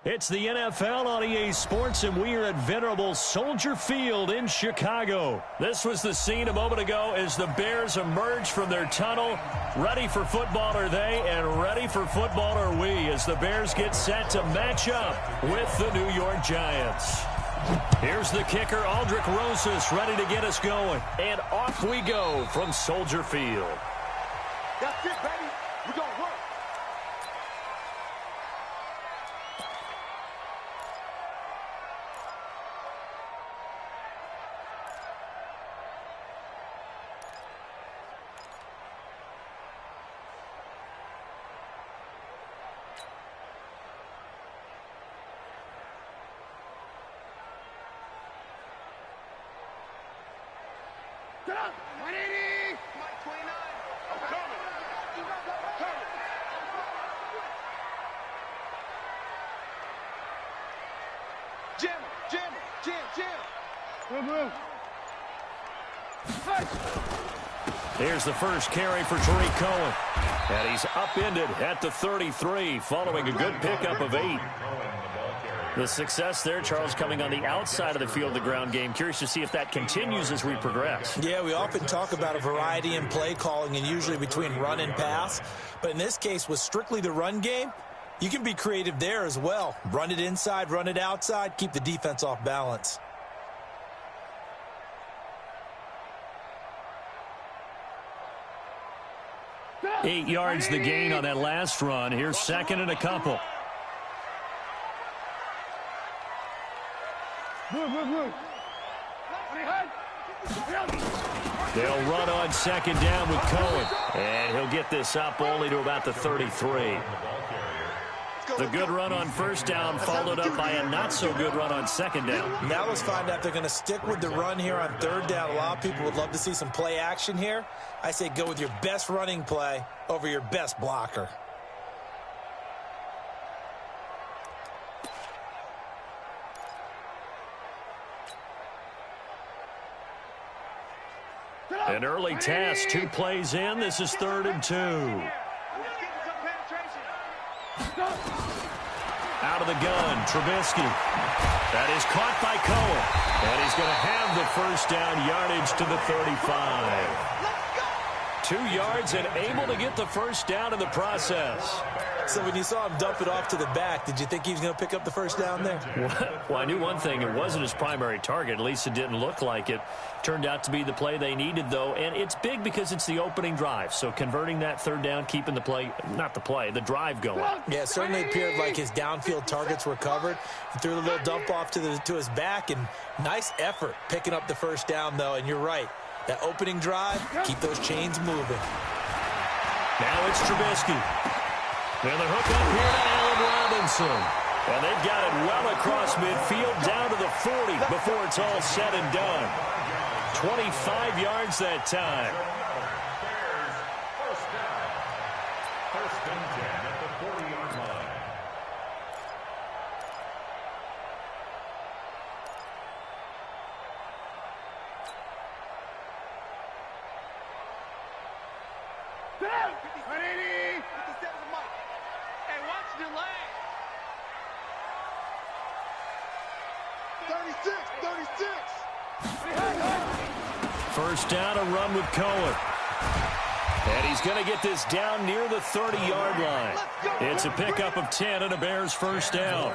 It's the NFL on EA Sports, and we are at venerable Soldier Field in Chicago. This was the scene a moment ago as the Bears emerged from their tunnel. Ready for football are they, and ready for football are we, as the Bears get set to match up with the New York Giants. Here's the kicker, Aldrick Rosas, ready to get us going. And off we go from Soldier Field. That's it, baby. We're going to work. Get up! 180! Mike 29. I'm coming. I'm coming. Jim. Here's the first carry for Tariq Cohen. And he's upended at the 33 following a good pickup of 8. The success there, Charles, coming on the outside of the field, the ground game. Curious to see if that continues as we progress. Yeah, we often talk about a variety in play calling and usually between run and pass. But in this case, with strictly the run game, you can be creative there as well. Run it inside, run it outside, keep the defense off balance. Eight yards the gain on that last run. Here's second and a couple. They'll run on second down with Cohen. And he'll get this up only to about the 33. The good run on first down followed up by a not-so-good run on second down. Now let's find out if they're going to stick with the run here on third down. A lot of people would love to see some play action here. I say go with your best running play over your best blocker. An early task, 2 plays in. This is 3rd and 2. Out of the gun, Trubisky. That is caught by Cohen. And he's going to have the first down, yardage to the 35. 2 yards and able to get the first down in the process. So when you saw him dump it off to the back, did you think he was going to pick up the first down there? Well, I knew one thing. It wasn't his primary target. At least it didn't look like it. Turned out to be the play they needed, though. And it's big because it's the opening drive. So converting that third down, keeping the play, not the play, the drive going. Yeah, it certainly appeared like his downfield targets were covered. He threw the little dump off to his back, and nice effort picking up the first down, though. And you're right. That opening drive, keep those chains moving. Now it's Trubisky. And the hook up here to Allen Robinson. And they've got it well across midfield down to the 40 before it's all said and done. 25 yards that time. First down. First and 10 at the 40-yard line. Hey, watch the leg. 36. First down, a run with Cohen. And he's going to get this down near the 30-yard line. It's a pickup of 10 and a Bears first down.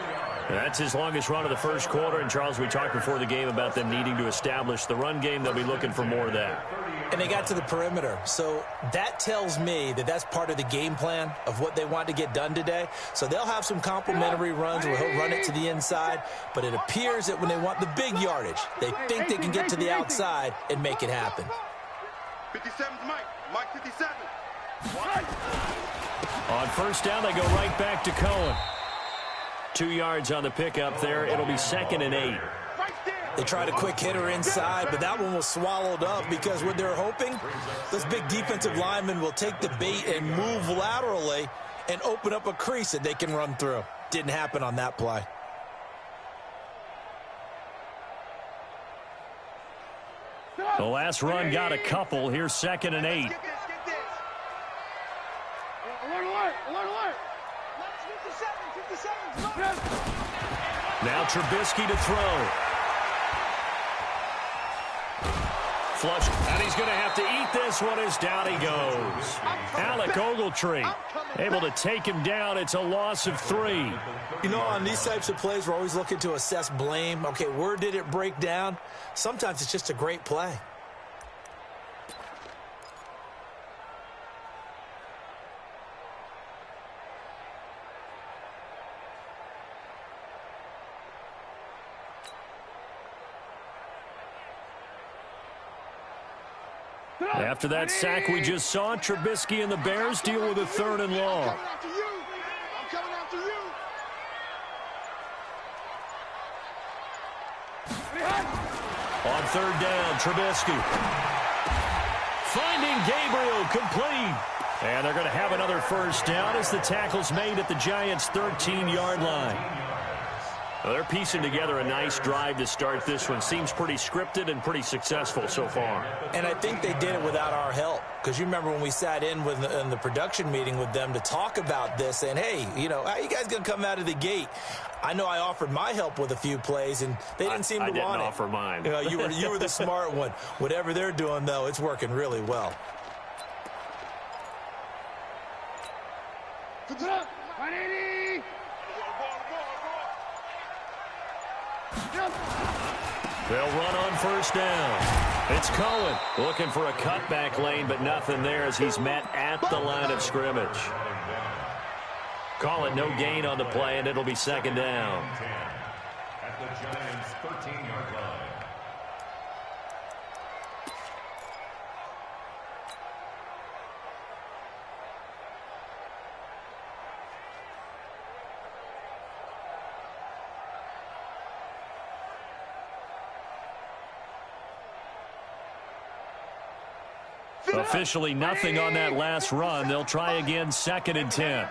That's his longest run of the first quarter. And, Charles, we talked before the game about them needing to establish the run game. They'll be looking for more of that. And they got to the perimeter. So that tells me that that's part of the game plan of what they want to get done today. So they'll have some complementary runs where he'll run it to the inside. But it appears that when they want the big yardage, they think they can get to the outside and make it happen. 57's Mike. Mike 57. On first down, they go right back to Cohen. 2 yards on the pickup there. It'll be second and 8. They tried a quick hitter inside, but that one was swallowed up because what they're hoping, this big defensive lineman will take the bait and move laterally and open up a crease that they can run through. Didn't happen on that play. The last run got a couple. Here's second and 8. Now Trubisky to throw. Flush, and he's going to have to eat this one as down he goes. Alec Ogletree able to take him down. It's a loss of 3. You know, on these types of plays, we're always looking to assess blame. Okay, where did it break down? Sometimes it's just a great play. After that sack we just saw, Trubisky and the Bears deal with a 3rd and long. I'm coming after you. On 3rd down, Trubisky. Finding Gabriel, complete. And they're going to have another 1st down as the tackle's made at the Giants' 13-yard line. Well, they're piecing together a nice drive to start this one. Seems pretty scripted and pretty successful so far. And I think they did it without our help. Because you remember when we sat in the production meeting with them to talk about this, and hey, you know, how you guys going to come out of the gate? I know I offered my help with a few plays, and they didn't seem to want it. I didn't offer mine. You know, you were the smart one. Whatever they're doing, though, it's working really well. They'll run on 1st down. It's Cohen looking for a cutback lane, but nothing there as he's met at the line of scrimmage. Call it no gain on the play, and it'll be 2nd down. At the Giants' 13-yard line. Officially nothing on that last run. They'll try again, 2nd and 10.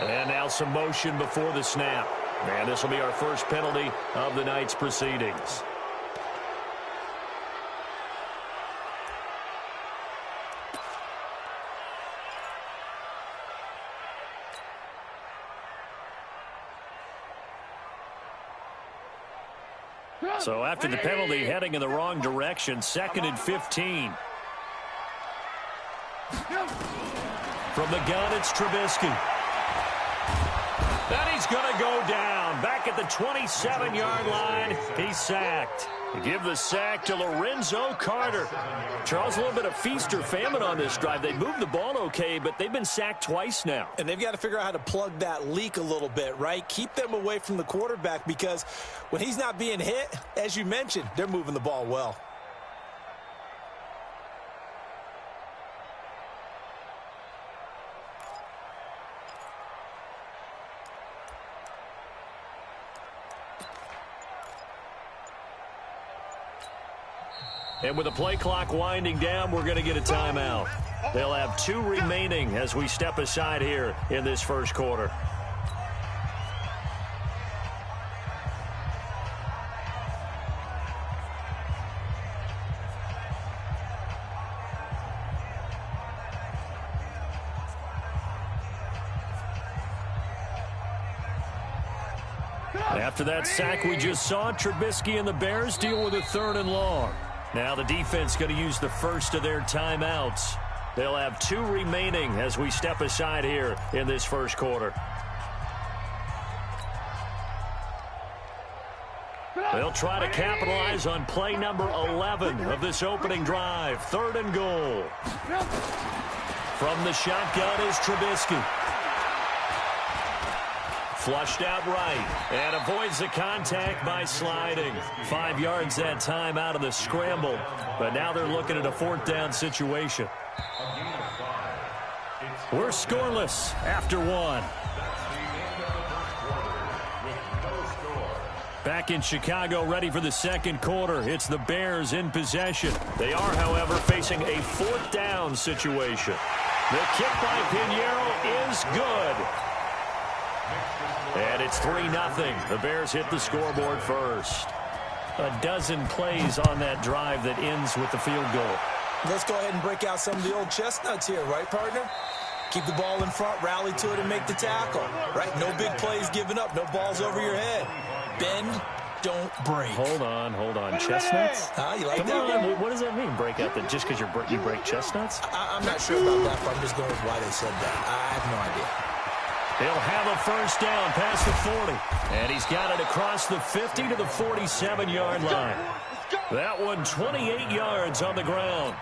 And now some motion before the snap. And this will be our first penalty of the night's proceedings. So after the penalty, heading in the wrong direction, 2nd and 15. From the gun, it's Trubisky. And he's going to go down. Back at the 27-yard line, he's sacked. Give the sack to Lorenzo Carter. Charles, a little bit of feast or famine on this drive. They moved the ball okay, but they've been sacked twice now. And they've got to figure out how to plug that leak a little bit, right? Keep them away from the quarterback because when he's not being hit, as you mentioned, they're moving the ball well. And with the play clock winding down, we're going to get a timeout. They'll have 2 remaining as we step aside here in this first quarter. After that sack we just saw, Trubisky and the Bears deal with a 3rd and long. Now the defense going to use the first of their timeouts. They'll have 2 remaining as we step aside here in this first quarter. They'll try to capitalize on play number 11 of this opening drive. 3rd and goal. From the shotgun is Trubisky. Flushed out right and avoids the contact by sliding. 5 yards that time out of the scramble. But now they're looking at a 4th down situation. We're scoreless after 1. Back in Chicago, ready for the second quarter. It's the Bears in possession. They are, however, facing a 4th down situation. The kick by Pinheiro is good. And it's 3-0. The Bears hit the scoreboard first. A dozen plays on that drive that ends with the field goal. Let's go ahead and break out some of the old chestnuts here, right, partner? Keep the ball in front, rally to it, and make the tackle, right? No big plays given up, no balls over your head. Bend, don't break. Hold on. Chestnuts? You like Come that? on, what does that mean, break out? That just because you break chestnuts? I'm not sure about that, but I'm just going with why they said that. I have no idea. He'll have a first down past the 40. And he's got it across the 50 to the 47-yard line. That one 28 yards on the ground.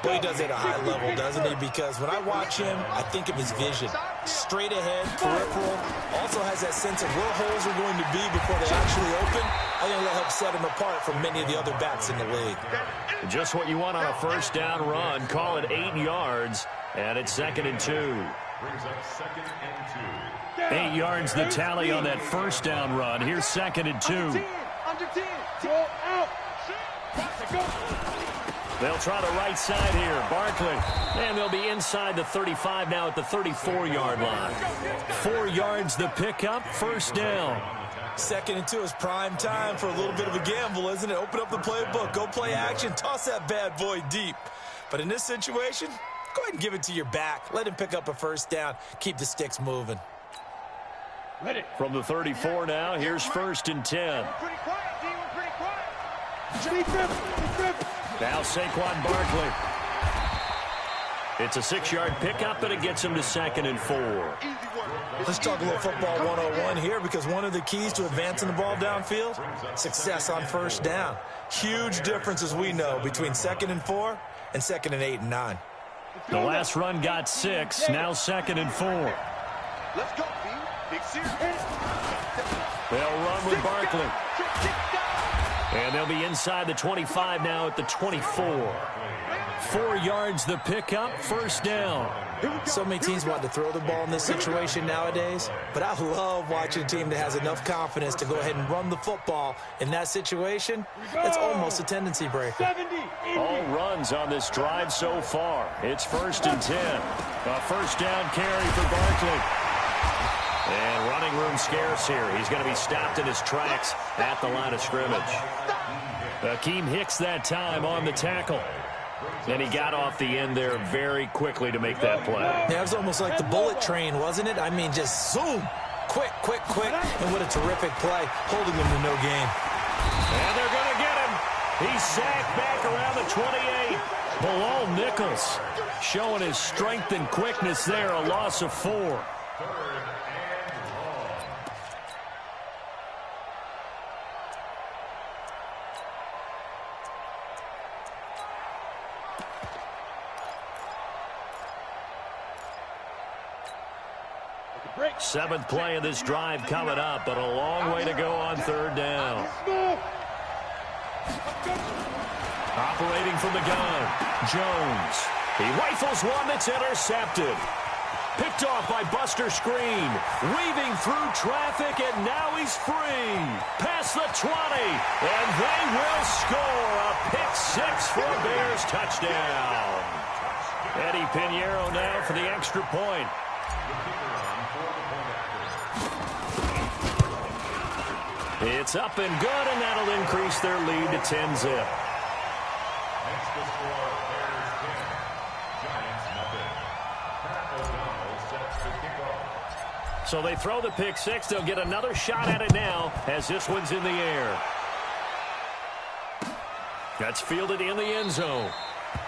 Well, he does it at a high level, doesn't he? Because when I watch him, I think of his vision. Straight ahead, peripheral. Also has that sense of where holes are going to be before they actually open. I think that helps set him apart from many of the other backs in the league. Just what you want on a first down run. Call it 8 yards, and it's 2nd and 2. Brings up 2nd and 2. 8 yards the tally on that first down run. Here's 2nd and 2. Under 10. Go out. Go. They'll try the right side here. Barkley. And they'll be inside the 35 now at the 34-yard line. 4 yards the pickup. First down. 2nd and 2 is prime time for a little bit of a gamble, isn't it? Open up the playbook. Go play action. Toss that bad boy deep. But in this situation, go ahead and give it to your back. Let him pick up a first down. Keep the sticks moving. From the 34 now, here's 1st and 10. Pretty quiet, D. We're pretty quiet. Now Saquon Barkley. It's a 6-yard pickup, and it gets him to 2nd and 4. Let's talk a little football 101 here, because one of the keys to advancing the ball downfield, success on first down. Huge difference, as we know, between 2nd and 4 and 2nd and 8 and 9. The last run got 6, now 2nd and 4. Let's go, D. Big series. They'll run with Barkley. And they'll be inside the 25 now at the 24. 4 yards the pickup, first down. So many teams want to throw the ball in this situation nowadays, but I love watching a team that has enough confidence to go ahead and run the football in that situation. It's almost a tendency breaker. All runs on this drive so far. It's 1st and 10. A first down carry for Barkley. And running room scarce here. He's going to be stopped in his tracks at the line of scrimmage. Akeem Hicks that time on the tackle. And he got off the end there very quickly to make that play. Yeah, it was almost like the bullet train, wasn't it? I mean, just zoom. Quick. And what a terrific play, holding him to no gain. And they're going to get him. He's sacked back around the 28. Bilal Nichols showing his strength and quickness there. A loss of 4. Seventh play of this drive coming up, but a long way to go on 3rd down. Operating from the gun, Jones. He rifles one that's intercepted. Picked off by Buster Screen. Weaving through traffic, and now he's free. Past the 20, and they will score a pick 6 for a Bears touchdown. Eddie Pinheiro now for the extra point. It's up and good, and that'll increase their lead to 10-zip. Next to score, Bears 10, Giants nothing. Pat O'Donnell sets the kickoff. So they throw the pick 6. They'll get another shot at it now as this one's in the air. That's fielded in the end zone.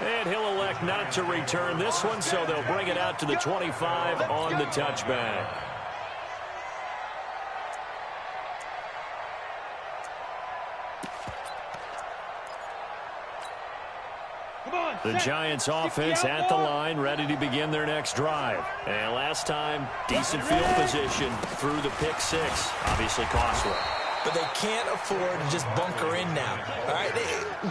And he'll elect not to return this one, so they'll bring it out to the 25 on the touchback. The Giants offense at the line, ready to begin their next drive. And last time, decent field position through the pick 6. Obviously costly. But they can't afford to just bunker in now. All right,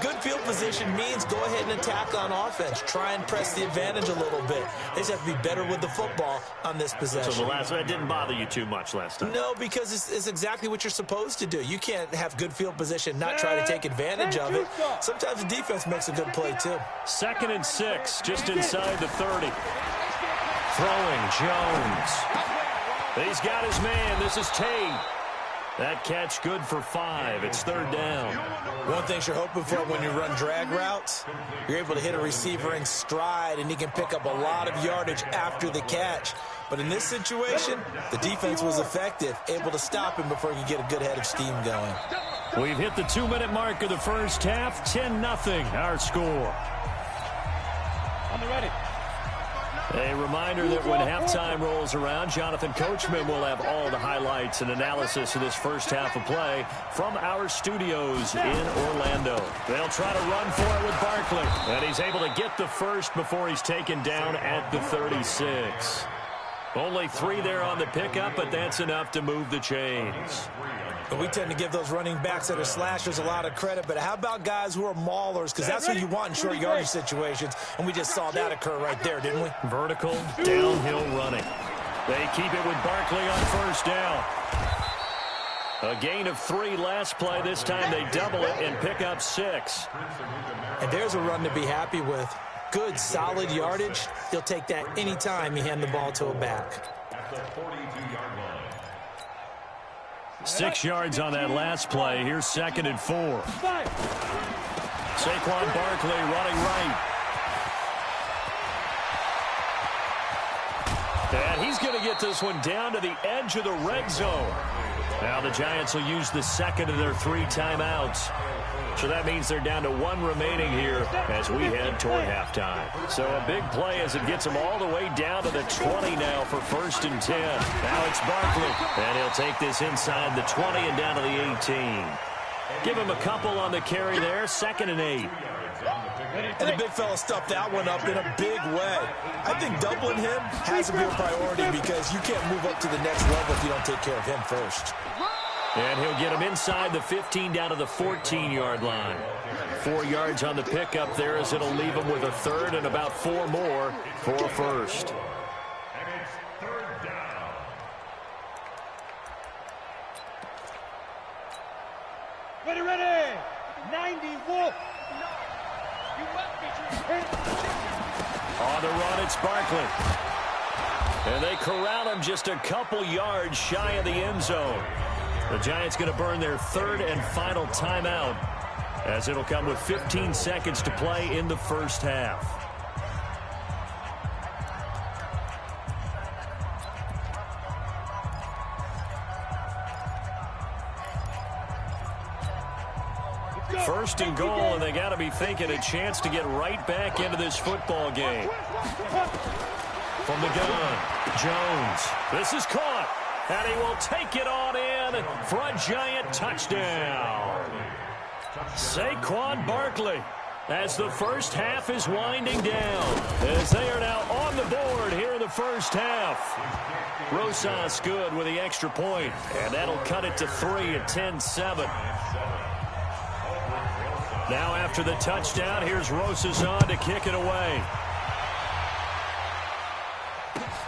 good field position means go ahead and attack on offense. Try and press the advantage a little bit. They just have to be better with the football on this possession. So the last one didn't bother you too much last time? No, because it's exactly what you're supposed to do. You can't have good field position, not try to take advantage of it. Sometimes the defense makes a good play, too. 2nd and 6, just inside the 30. Throwing Jones. He's got his man. This is Tate. That catch good for 5. It's third down. One thing you're hoping for when you run drag routes, you're able to hit a receiver in stride, and he can pick up a lot of yardage after the catch. But in this situation, the defense was effective, able to stop him before he could get a good head of steam going. We've hit the 2-minute mark of the first half. 10-0 our score. On the ready. A reminder that when halftime rolls around, Jonathan Coachman will have all the highlights and analysis of this first half of play from our studios in Orlando. They'll try to run for it with Barkley, and he's able to get the first before he's taken down at the 36. Only 3 there on the pickup, but that's enough to move the chains. We tend to give those running backs that are slashers a lot of credit, but how about guys who are maulers? Because that's what you want in short yardage situations, and we just saw that occur right there, didn't we? Vertical, downhill running. They keep it with Barkley on first down. A gain of 3 last play. This time they double it and pick up 6. And there's a run to be happy with. Good, solid yardage. He'll take that any time you hand the ball to a back. At the 42-yard line. 6 yards on that last play. Here's 2nd and 4. Saquon Barkley running right. And he's going to get this one down to the edge of the red zone. Now the Giants will use the 2nd of their 3 timeouts. So that means they're down to 1 remaining here as we head toward halftime. So a big play as it gets them all the way down to the 20 now for 1st and 10. Now it's Barkley, and he'll take this inside the 20 and down to the 18. Give him a couple on the carry there, 2nd and 8. And the big fella stuffed that one up in a big way. I think doubling him has to be a priority because you can't move up to the next level if you don't take care of him first. And he'll get him inside the 15 down to the 14-yard line. 4 yards on the pickup there as it'll leave him with a 3rd and about 4 more for 1st. And it's 3rd down. Ready. 91. On the run, it's Barkley. And they corral him just a couple yards shy of the end zone. The Giants going to burn their 3rd and final timeout as it'll come with 15 seconds to play in the first half. First and goal, and they got to be thinking a chance to get right back into this football game. From the gun, Jones. This is caught, and he will take it on in for a Giant touchdown. Saquon Barkley, as the first half is winding down, as they are now on the board here in the first half. Rosas good with the extra point, and that'll cut it to 3 at 10-7. Now after the touchdown, here's Rosas on to kick it away.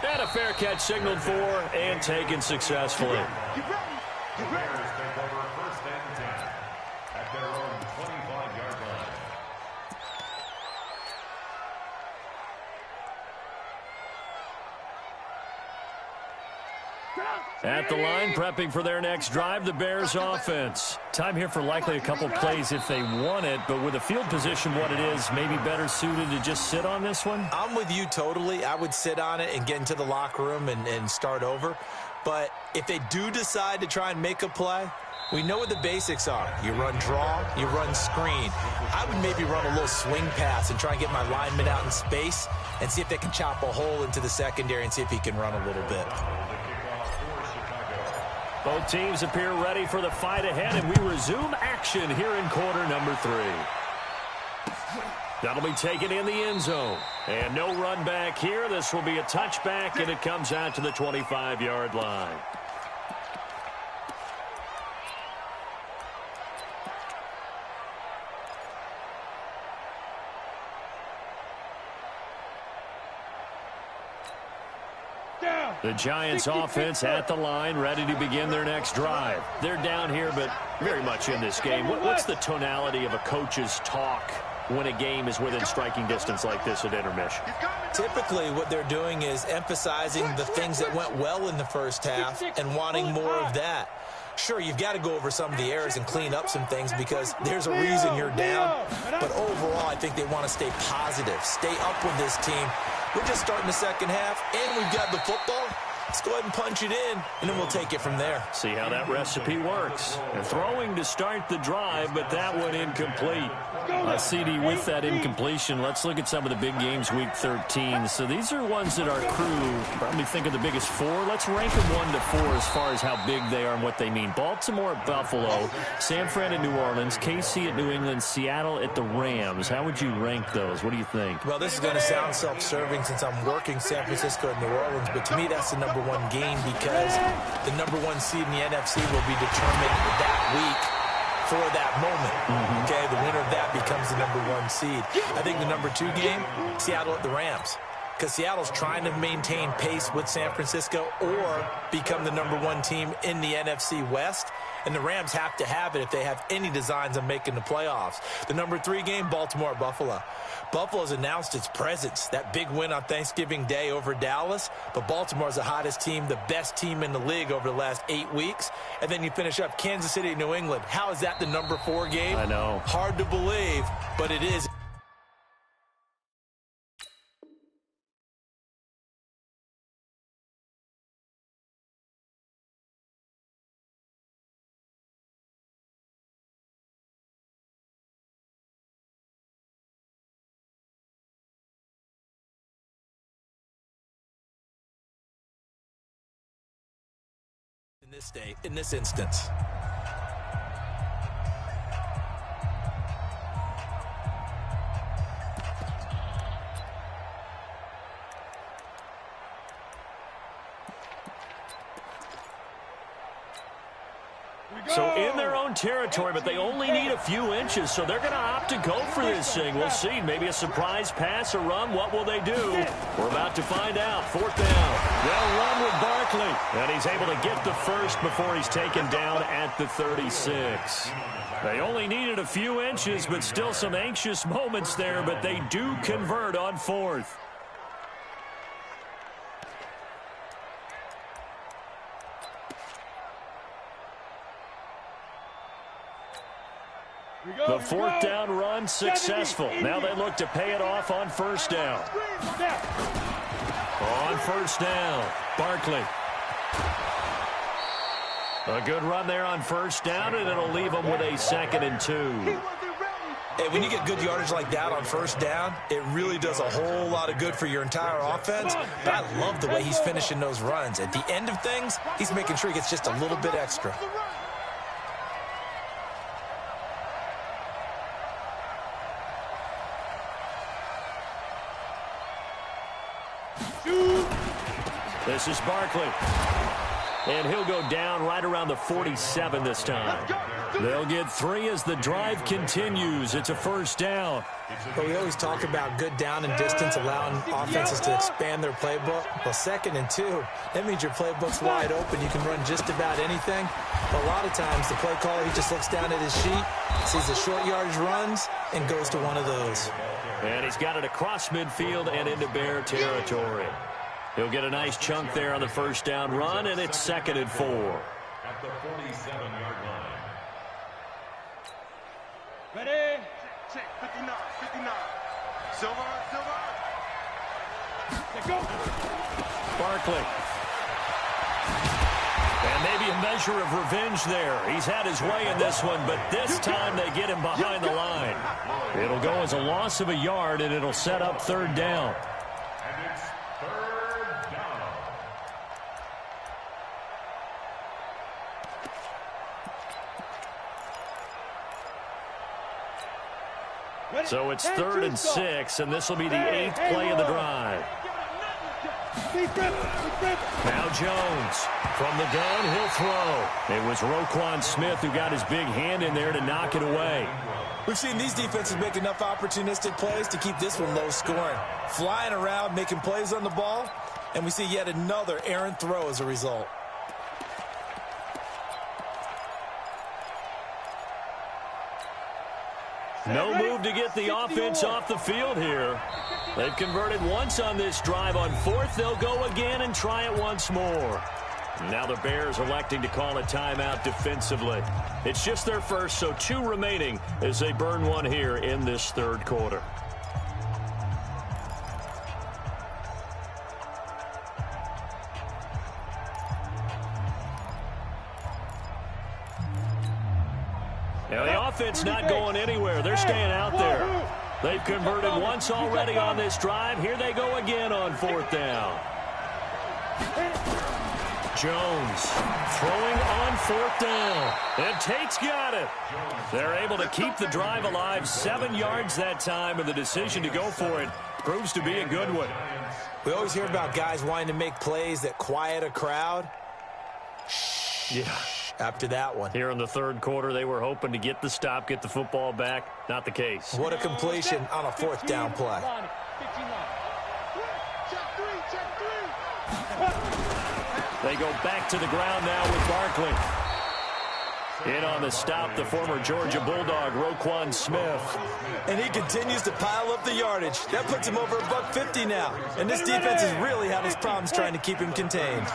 And a fair catch signaled for and taken successfully. The Bears take over 1st and 10 at their own 25-yard line. At the line, prepping for their next drive, the Bears offense. Time here for likely a couple plays if they want it, but with the field position what it is, maybe better suited to just sit on this one? I'm with you totally. I would sit on it and get into the locker room and start over. But if they do decide to try and make a play, we know what the basics are. You run draw, you run screen. I would maybe run a little swing pass and try and get my lineman out in space and see if they can chop a hole into the secondary and see if he can run a little bit. Both teams appear ready for the fight ahead, and we resume action here in quarter number 3. That'll be taken in the end zone. And no run back here. This will be a touchback, and it comes out to the 25-yard line. The Giants offense at the line, ready to begin their next drive. They're down here, but very much in this game. What's the tonality of a coach's talk when a game is within striking distance like this at intermission? Typically, what they're doing is emphasizing the things that went well in the first half and wanting more of that. Sure, you've got to go over some of the errors and clean up some things because there's a reason you're down. But overall, I think they want to stay positive, stay up with this team. We're just starting the second half, and we've got the football. Let's go ahead and punch it in, and then we'll take it from there. See how that recipe works. And throwing to start the drive, but that one incomplete. CD with that incompletion. Let's look at some of the big games week 13. So these are ones that our crew probably think of the biggest four. Let's rank them 1 to 4 as far as how big they are and what they mean. Baltimore at Buffalo, San Fran at New Orleans, KC at New England, Seattle at the Rams. How would you rank those? What do you think? Well, this is going to sound self-serving since I'm working San Francisco and New Orleans, but to me that's the number one game because the number one seed in the NFC will be determined that week for that moment. Okay, the winner of that becomes the number one seed. I think the number 2 game, Seattle at the Rams, because Seattle's trying to maintain pace with San Francisco or become the number 1 team in the NFC West, and the Rams have to have it if they have any designs on making the playoffs. The number 3 game, Baltimore at Buffalo. Buffalo's announced its presence, that big win on Thanksgiving Day over Dallas, but Baltimore's the hottest team, the best team in the league over the last 8 weeks. And then you finish up Kansas City, New England. How is that the number 4 game? I know. Hard to believe, but it is. In this instance. So in their own territory, but they only need a few inches, so they're going to opt to go for this thing. We'll see. Maybe a surprise pass or run. What will they do? We're about to find out. 4th down. They'll run with Barkley. And he's able to get the first before he's taken down at the 36. They only needed a few inches, but still some anxious moments there, but they do convert on 4th. The 4th down run successful. Now they look to pay it off on 1st down. On 1st down, Barkley. A good run there on 1st down, and it'll leave them with a 2nd and 2. Hey, when you get good yardage like that on 1st down, it really does a whole lot of good for your entire offense. But I love the way he's finishing those runs. At the end of things, he's making sure he gets just a little bit extra. This is Barkley. And he'll go down right around the 47 this time. They'll get 3 as the drive continues. It's a 1st down. But we always talk about good down and distance, allowing offenses to expand their playbook. Well, 2nd and 2, that means your playbook's wide open. You can run just about anything. But a lot of times, the play caller, he just looks down at his sheet, sees the short yardage runs, and goes to one of those. And he's got it across midfield and into Bear territory. He'll get a nice chunk there on the 1st down run, and it's 2nd and 4. At the 47-yard line. Ready? Check, 59, 59. Silver, silver. Let's go. Barkley. And maybe a measure of revenge there. He's had his way in this one, but this time they get him behind the line. It'll go as a loss of a yard, and it'll set up 3rd down. And it's 3rd down. So it's 3rd and 6, and this will be the 8th play of the drive. Now Jones from the gun, he'll throw. It was Roquan Smith who got his big hand in there to knock it away. We've seen these defenses make enough opportunistic plays to keep this one low scoring. Flying around, making plays on the ball, and we see yet another errant throw as a result. No move to get the offense off the field here. They've converted once on this drive. On 4th, they'll go again and try it once more. Now the Bears electing to call a timeout defensively. It's just their first, so 2 remaining as they burn one here in this third quarter. Now the offense not going anywhere. They're staying out there. They've converted once already on this drive. Here they go again on 4th down. Jones throwing on 4th down. And Tate's got it. They're able to keep the drive alive. 7 yards that time, and the decision to go for it proves to be a good one. We always hear about guys wanting to make plays that quiet a crowd. Yeah. After that one. Here in the third quarter, they were hoping to get the stop, get the football back. Not the case. What a completion on a 4th down play. They go back to the ground now with Barkley. In on the stop, the former Georgia Bulldog, Roquan Smith. And he continues to pile up the yardage. That puts him over $150 now. And this defense has really had its problems trying to keep him contained.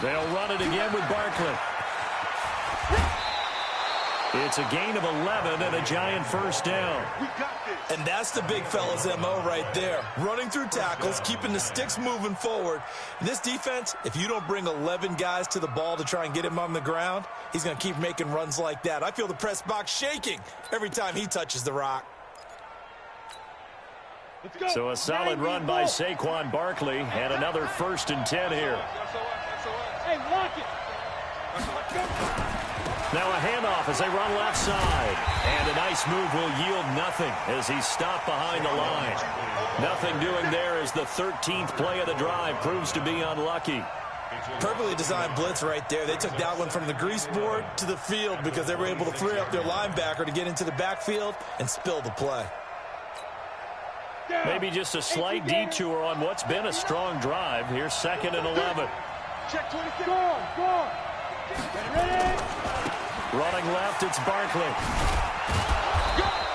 They'll run it again with Barkley. It's a gain of 11 and a Giant first down. And that's the big fella's MO right there. Running through tackles, keeping the sticks moving forward. This defense, if you don't bring 11 guys to the ball to try and get him on the ground, he's going to keep making runs like that. I feel the press box shaking every time he touches the rock. So a solid run by Saquon Barkley and another 1st and 10 here. Hey, lock it. Now a handoff as they run left side. And a nice move will yield nothing as he's stopped behind the line. Nothing doing there as the 13th play of the drive proves to be unlucky. Perfectly designed blitz right there. They took that one from the grease board to the field because they were able to free up their linebacker to get into the backfield and spill the play. Maybe just a slight detour on what's been a strong drive. Here's 2nd and 11. Check 26. Go on. Ready? Running left, it's Barkley.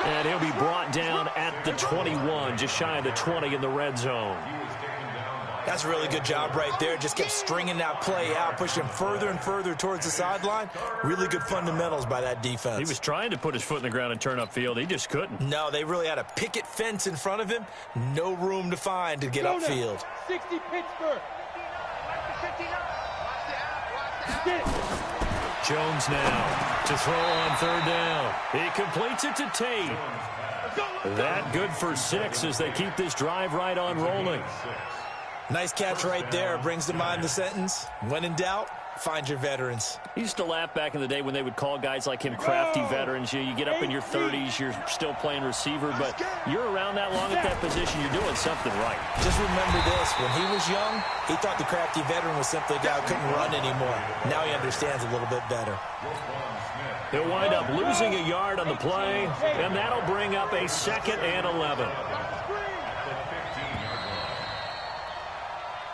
And he'll be brought down at the 21, just shy of the 20 in the red zone. That's a really good job right there. Just kept stringing that play out, pushing him further and further towards the sideline. Really good fundamentals by that defense. He was trying to put his foot in the ground and turn upfield. He just couldn't. No, they really had a picket fence in front of him. No room to find to get upfield. 60 Pittsburgh. Jones now to throw on 3rd down. He completes it to Tate. That good for 6 as they keep this drive right on rolling. Nice catch right there. Brings to mind the sentence, when in doubt, find your veterans. He used to laugh back in the day when they would call guys like him crafty veterans. You get up in your 30s, you're still playing receiver, but you're around that long at that position, you're doing something right. Just remember this, when he was young, he thought the crafty veteran was simply a guy who couldn't run anymore. Now he understands a little bit better. He'll wind up losing a yard on the play, and that'll bring up a 2nd and 11.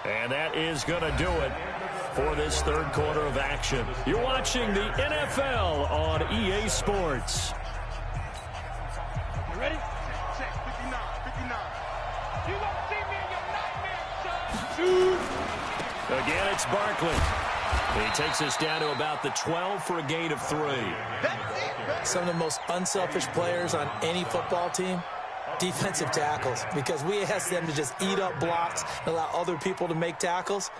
And that is going to do it for this third quarter of action. You're watching the NFL on EA Sports. You ready? Check 59. You gonna see me in your nightmare, son. Again, it's Barkley. He takes us down to about the 12 for a gain of 3. Some of the most unselfish players on any football team, defensive tackles, because we ask them to just eat up blocks and allow other people to make tackles.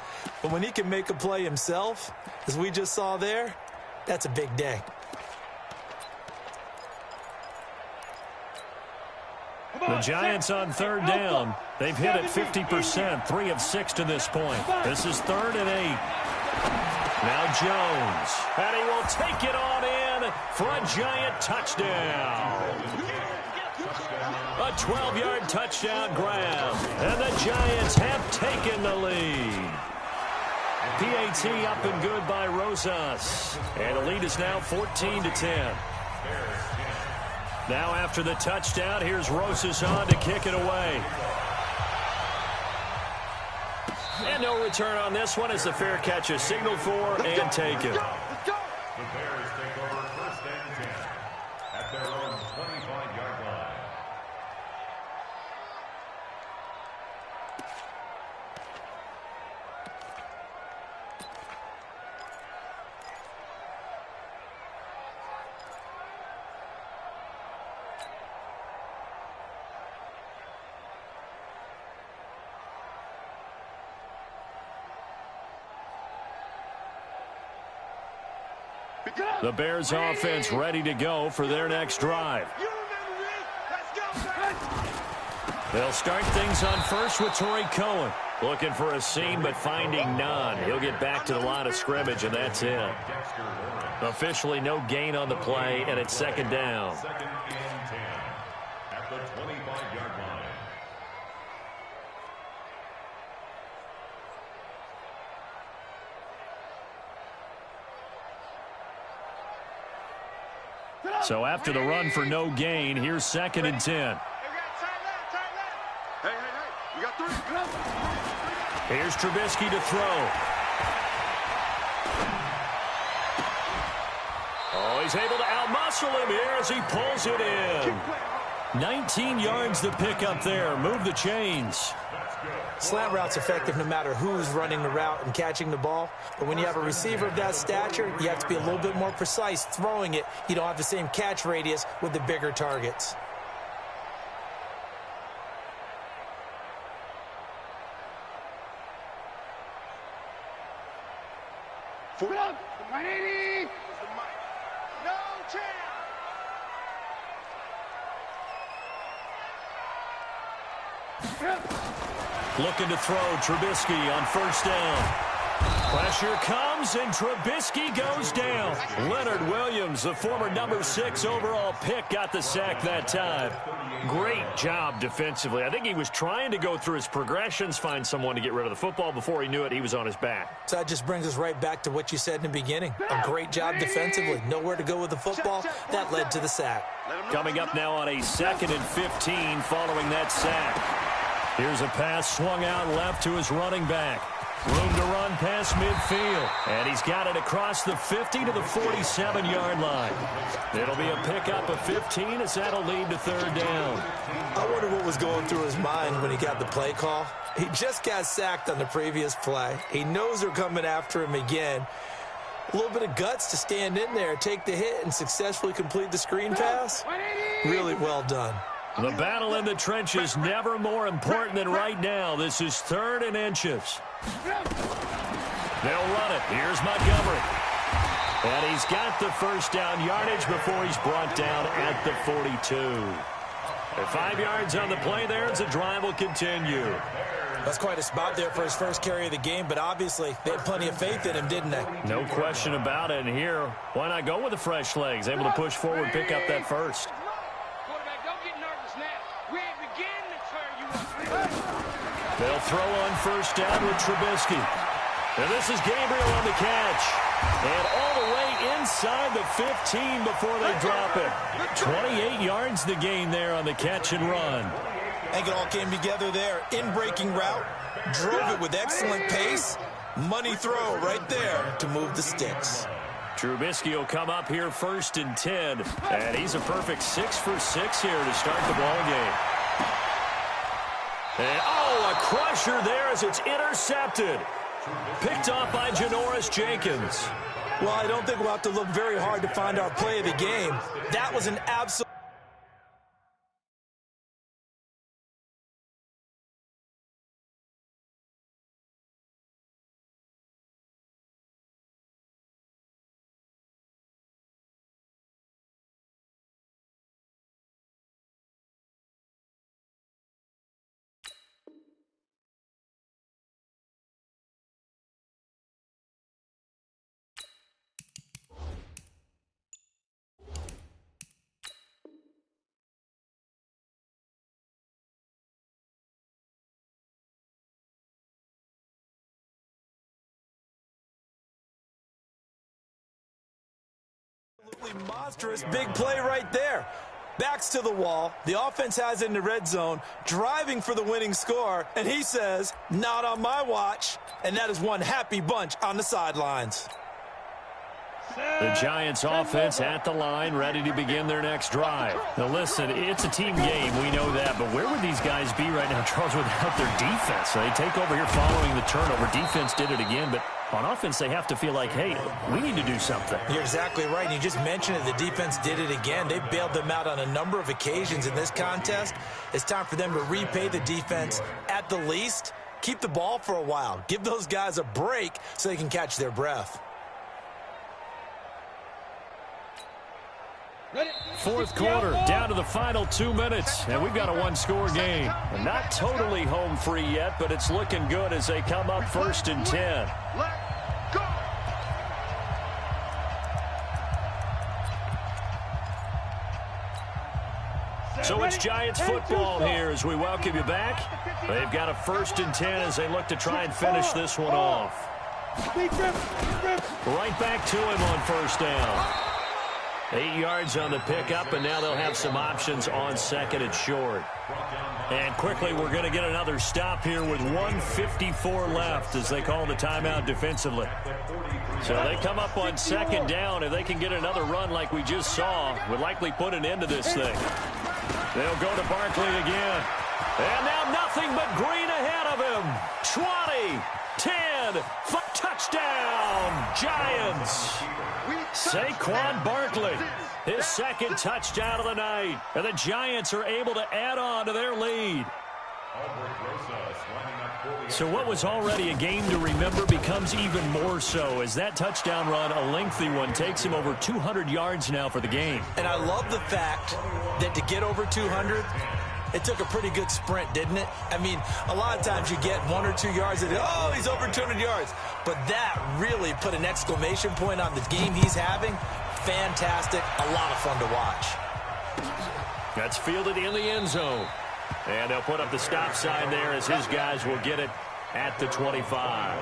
But when he can make a play himself, as we just saw there, that's a big day. The Giants on 3rd down. They've hit it 50%, 3 of 6 to this point. This is 3rd and 8. Now Jones, and he will take it on in for a Giant touchdown. A 12-yard touchdown grab, and the Giants have taken the lead. PAT up and good by Rosas, and the lead is now 14-10. Now after the touchdown, here's Rosas on to kick it away. And no return on this one as the fair catch is signaled for and taken. The Bears take over 1st and 10 at their own 25-yard line. The Bears offense ready to go for their next drive. They'll start things on first with Torrey Cohen. Looking for a seam, but finding none. He'll get back to the line of scrimmage, and that's it. Officially no gain on the play, and it's second down. Second and 10 at the 25-yard line. So after the run for no gain, here's second and 10. Hey, you got 3. Here's Trubisky to throw. Oh, he's able to outmuscle him here as he pulls it in. 19 yards to pick up there. Move the chains. Slant route's effective no matter who's running the route and catching the ball. But when you have a receiver of that stature, you have to be a little bit more precise throwing it. You don't have the same catch radius with the bigger targets. Put up, 180. No chance. Looking to throw Trubisky on first down. Pressure comes, and Trubisky goes down. Leonard Williams, the former number 6 overall pick, got the sack that time. Great job defensively. I think he was trying to go through his progressions, find someone to get rid of the football. Before he knew it, he was on his back. So that just brings us right back to what you said in the beginning. A great job defensively. Nowhere to go with the football. That led to the sack. Coming up now on a 2nd and 15 following that sack. Here's a pass swung out left to his running back. Room to run past midfield. And he's got it across the 50 to the 47-yard line. It'll be a pickup of 15 as that'll lead to third down. I wonder what was going through his mind when he got the play call. He just got sacked on the previous play. He knows they're coming after him again. A little bit of guts to stand in there, take the hit, and successfully complete the screen pass. Really well done. The battle in the trenches never more important than right now. This is 3rd and inches. They'll run it. Here's Montgomery. And he's got the first down yardage before he's brought down at the 42. At 5 yards on the play there as the drive will continue. That's quite a spot there for his first carry of the game, but obviously they had plenty of faith in him, didn't they? No question about it. And here, why not go with the fresh legs? Able to push forward, pick up that first. They'll throw on first down with Trubisky. And this is Gabriel on the catch. And all the way inside the 15 before they drop it. 28 yards the gain there on the catch and run. I think it all came together there. In-breaking route, drove it with excellent pace. Money throw right there to move the sticks. Trubisky will come up here 1st and 10. And he's a perfect 6 for 6 here to start the ball game. And, a crusher there as it's intercepted. Picked off by Janoris Jenkins. Well, I don't think we'll have to look very hard to find our play of the game. That was an absolute... monstrous big play right there. Backs to the wall. The offense has it in the red zone, driving for the winning score, and he says, not on my watch. And that is one happy bunch on the sidelines. The Giants offense at the line, ready to begin their next drive. Now listen, it's a team game, we know that, but where would these guys be right now, Charles, without their defense? So they take over here following the turnover. Defense did it again, but on offense they have to feel like, hey, we need to do something. You're exactly right. You just mentioned it. The defense did it again. They bailed them out on a number of occasions in this contest. It's time for them to repay the defense at the least. Keep the ball for a while. Give those guys a break so they can catch their breath. Fourth quarter, down to the final 2 minutes, and we've got a one-score game. Not totally home free yet, but it's looking good as they come up 1st and 10. So it's Giants football here as we welcome you back. They've got a 1st and 10 as they look to try and finish this one off. Right back to him on 1st down. 8 yards on the pickup, and now they'll have some options on 2nd and short. And quickly, we're going to get another stop here with 1:54 left as they call the timeout defensively. So they come up on 2nd down. If they can get another run like we just saw, would likely put an end to this thing. They'll go to Barkley again. And now nothing but green ahead of him. 20, 10, touchdown, Giants. Saquon Barkley, his 2nd touchdown of the night. And the Giants are able to add on to their lead. So what was already a game to remember becomes even more so as that touchdown run, a lengthy one, takes him over 200 yards now for the game. And I love the fact that to get over 200, it took a pretty good sprint, didn't it? I mean, a lot of times you get 1 or 2 yards and, oh, he's over 200 yards. But that really put an exclamation point on the game he's having. Fantastic. A lot of fun to watch. That's fielded in the end zone. And they'll put up the stop sign there as his guys will get it at the 25.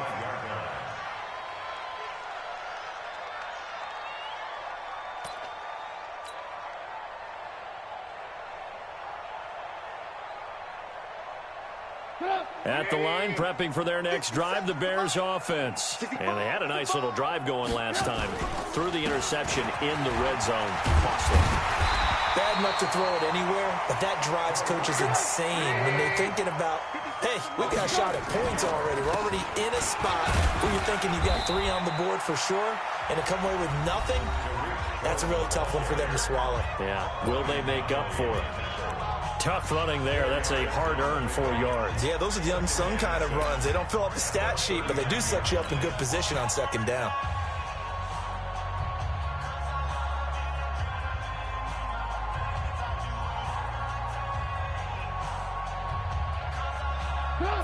At the line, prepping for their next drive, the Bears offense. And they had a nice little drive going last time. Threw the interception in the red zone. Costly. Bad enough to throw it anywhere, but that drives coaches insane when they're thinking about, hey, we got a shot at points already. We're already in a spot where you're thinking you got 3 on the board for sure, and to come away with nothing, that's a really tough one for them to swallow. Yeah, will they make up for it? Tough running there. That's a hard-earned 4 yards. Yeah, those are the unsung kind of runs. They don't fill up the stat sheet, but they do set you up in good position on 2nd down.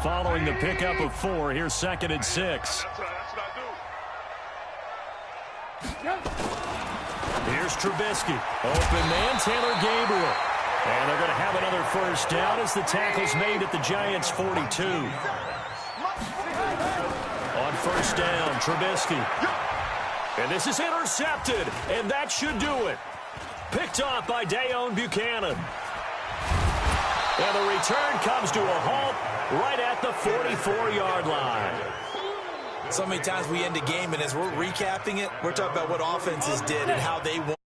Following the pickup of 4, here's 2nd and 6. Here's Trubisky. Open man, Taylor Gabriel. And they're going to have another 1st down as the tackle's made at the Giants' 42. On 1st down, Trubisky. And this is intercepted, and that should do it. Picked off by Dayon Buchanan. And the return comes to a halt right at the 44-yard line. So many times we end a game, and as we're recapping it, we're talking about what offenses did and how they won.